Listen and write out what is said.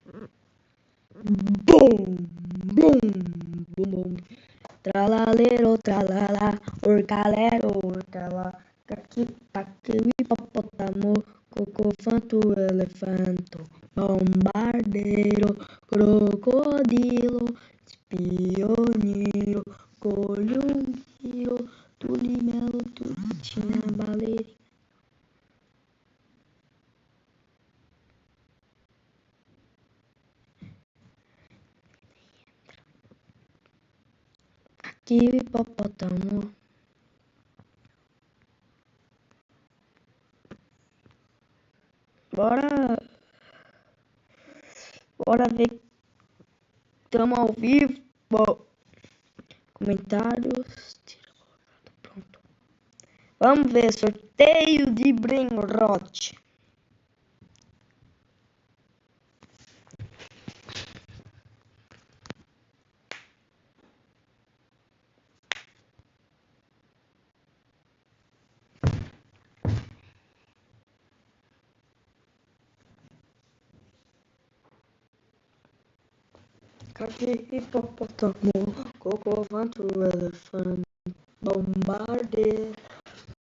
Bum, bum, bum, bum. Tralalero, tralala, orcalero, orcala. Caqui, caqui, hipopótamo, cocofanto, elefanto, bombardeiro, crocodilo, espioniro, colhunguiro, tulimelo, tutina, baleia. Aqui, hipopótamo. Bora ver. Estamos ao vivo. Bom, comentários. Pronto. Vamos ver. Sorteio de Brainrot. Cadê hipopótamo? Cocofanto, elefante, bombardeiro.